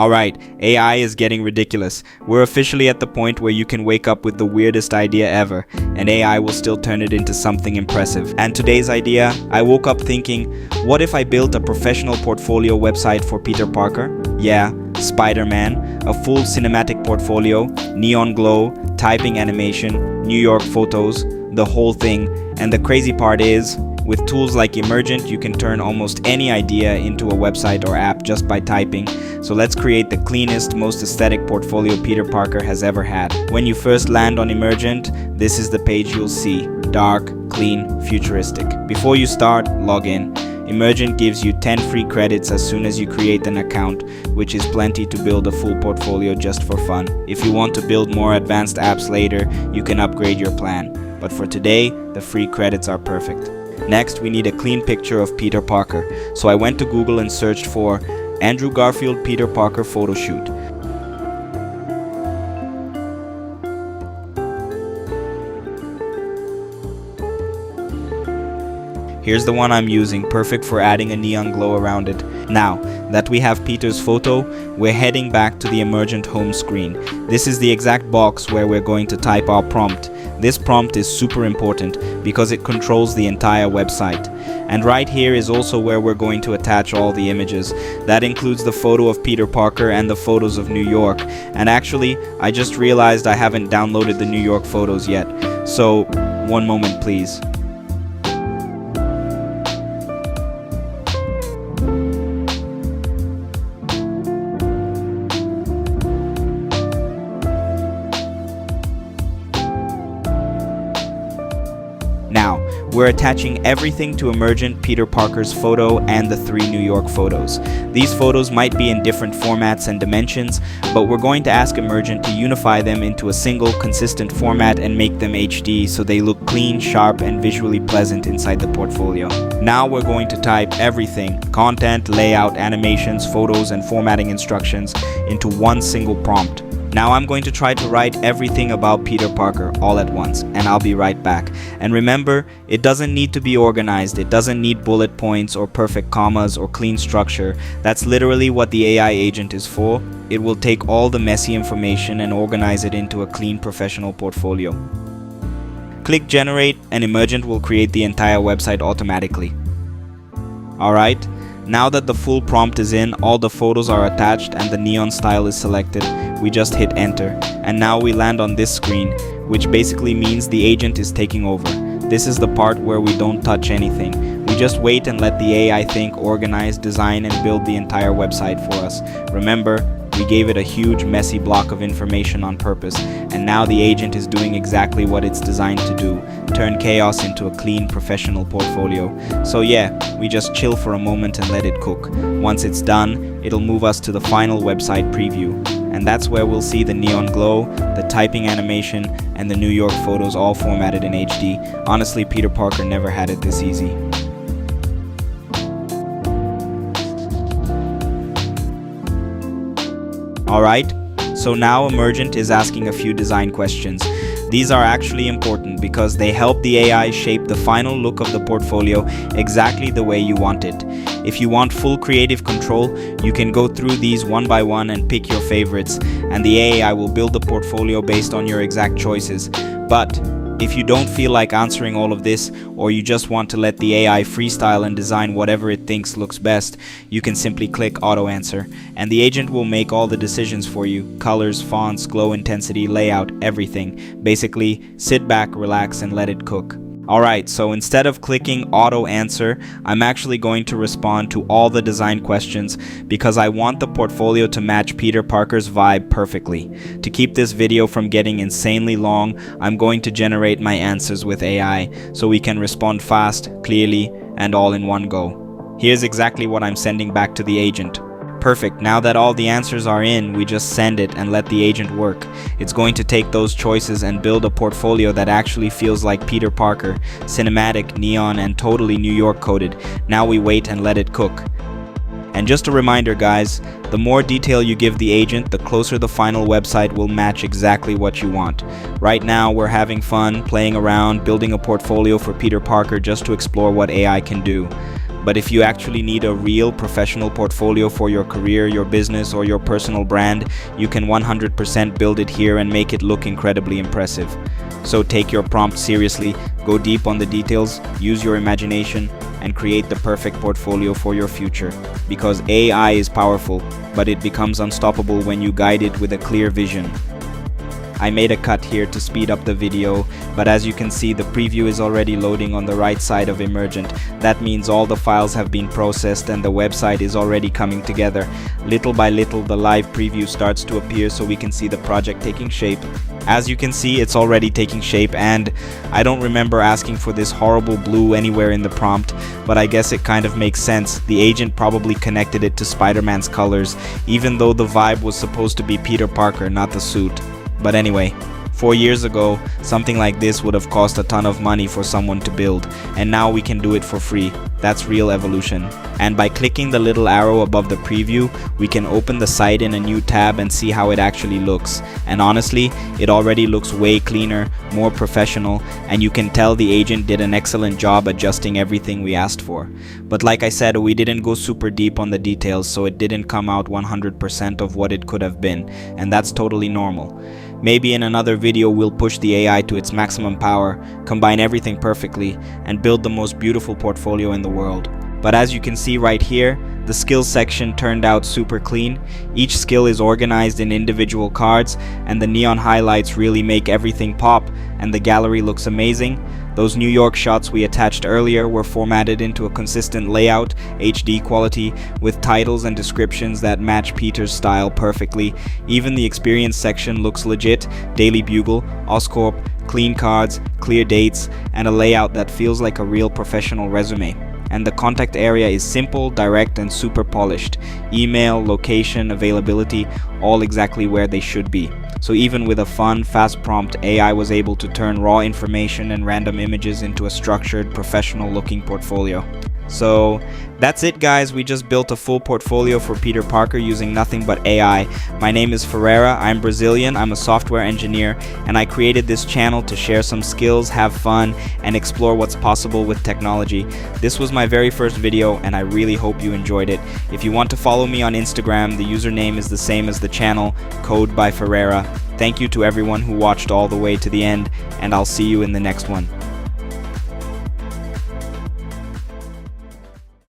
Alright, AI is getting ridiculous. We're officially at the point where you can wake up with the weirdest idea ever, and AI will still turn it into something impressive. And today's idea, I woke up thinking, what if I built a professional portfolio website for Peter Parker? Yeah, Spider-Man, a full cinematic portfolio, neon glow, typing animation, New York photos, the whole thing. And the crazy part is, with tools like Emergent, you can turn almost any idea into a website or app just by typing. So let's create the cleanest, most aesthetic portfolio Peter Parker has ever had. When you first land on Emergent, this is the page you'll see. Dark, clean, futuristic. Before you start, log in. Emergent gives you 10 free credits as soon as you create an account, which is plenty to build a full portfolio just for fun. If you want to build more advanced apps later, you can upgrade your plan. But for today, the free credits are perfect. Next, we need a clean picture of Peter Parker. So I went to Google and searched for Andrew Garfield Peter Parker photo shoot. Here's the one I'm using, perfect for adding a neon glow around it. Now that we have Peter's photo, we're heading back to the Emergent home screen. This is the exact box where we're going to type our prompt. This prompt is super important because it controls the entire website. And right here is also where we're going to attach all the images. That includes the photo of Peter Parker and the photos of New York. And actually, I just realized I haven't downloaded the New York photos yet. So, one moment please. Now, we're attaching everything to Emergent Peter Parker's photo and the 3 New York photos. These photos might be in different formats and dimensions, but we're going to ask Emergent to unify them into a single consistent format and make them HD so they look clean, sharp, and visually pleasant inside the portfolio. Now we're going to type everything, content, layout, animations, photos, and formatting instructions into one single prompt. Now I'm going to try to write everything about Peter Parker all at once, and I'll be right back. And remember, it doesn't need to be organized, it doesn't need bullet points or perfect commas or clean structure. That's literally what the AI agent is for. It will take all the messy information and organize it into a clean professional portfolio. Click Generate and Emergent will create the entire website automatically. Alright, now that the full prompt is in, all the photos are attached and the neon style is selected, we just hit enter, and now we land on this screen, which basically means the agent is taking over. This is the part where we don't touch anything. We just wait and let the AI think, organize, design, and build the entire website for us. Remember, we gave it a huge messy block of information on purpose, and now the agent is doing exactly what it's designed to do, turn chaos into a clean professional portfolio. So yeah, we just chill for a moment and let it cook. Once it's done, it'll move us to the final website preview. And that's where we'll see the neon glow, the typing animation, and the New York photos all formatted in HD. Honestly, Peter Parker never had it this easy. Alright, so now Emergent is asking a few design questions. These are actually important because they help the AI shape the final look of the portfolio exactly the way you want it. If you want full creative control, you can go through these one by one and pick your favorites, and the AI will build the portfolio based on your exact choices. But if you don't feel like answering all of this, or you just want to let the AI freestyle and design whatever it thinks looks best, you can simply click Auto Answer, and the agent will make all the decisions for you. Colors, fonts, glow intensity, layout, everything. Basically, sit back, relax, and let it cook. Alright, so instead of clicking Auto Answer, I'm actually going to respond to all the design questions because I want the portfolio to match Peter Parker's vibe perfectly. To keep this video from getting insanely long, I'm going to generate my answers with AI so we can respond fast, clearly, and all in one go. Here's exactly what I'm sending back to the agent. Perfect, now that all the answers are in, we just send it and let the agent work. It's going to take those choices and build a portfolio that actually feels like Peter Parker, cinematic, neon, and totally New York coded. Now we wait and let it cook. And just a reminder guys, the more detail you give the agent, the closer the final website will match exactly what you want. Right now we're having fun, playing around, building a portfolio for Peter Parker just to explore what AI can do. But if you actually need a real professional portfolio for your career, your business, or your personal brand, you can 100% build it here and make it look incredibly impressive. So take your prompt seriously, go deep on the details, use your imagination, and create the perfect portfolio for your future. Because AI is powerful, but it becomes unstoppable when you guide it with a clear vision. I made a cut here to speed up the video, but as you can see, the preview is already loading on the right side of Emergent. That means all the files have been processed and the website is already coming together. Little by little, the live preview starts to appear so we can see the project taking shape. As you can see, it's already taking shape, and I don't remember asking for this horrible blue anywhere in the prompt, but I guess it kind of makes sense. The agent probably connected it to Spider-Man's colors, even though the vibe was supposed to be Peter Parker, not the suit. But anyway, 4 years ago, something like this would have cost a ton of money for someone to build, and now we can do it for free. That's real evolution. And by clicking the little arrow above the preview, we can open the site in a new tab and see how it actually looks. And honestly, it already looks way cleaner, more professional, and you can tell the agent did an excellent job adjusting everything we asked for. But like I said, we didn't go super deep on the details, so it didn't come out 100% of what it could have been, and that's totally normal. Maybe in another video we'll push the AI to its maximum power, combine everything perfectly, and build the most beautiful portfolio in the world. But as you can see right here, the skills section turned out super clean. Each skill is organized in individual cards, and the neon highlights really make everything pop, and the gallery looks amazing. Those New York shots we attached earlier were formatted into a consistent layout, HD quality, with titles and descriptions that match Peter's style perfectly. Even the experience section looks legit: Daily Bugle, Oscorp, clean cards, clear dates, and a layout that feels like a real professional resume. And the contact area is simple, direct, and super polished. Email, location, availability, all exactly where they should be. So even with a fun, fast prompt, AI was able to turn raw information and random images into a structured, professional-looking portfolio. So that's it, guys. We just built a full portfolio for Peter Parker using nothing but AI. My name is Ferreira. I'm Brazilian. I'm a software engineer, and I created this channel to share some skills, have fun, and explore what's possible with technology. This was my very first video, and I really hope you enjoyed it. If you want to follow me on Instagram, the username is the same as the channel, Code by Ferreira. Thank you to everyone who watched all the way to the end, and I'll see you in the next one.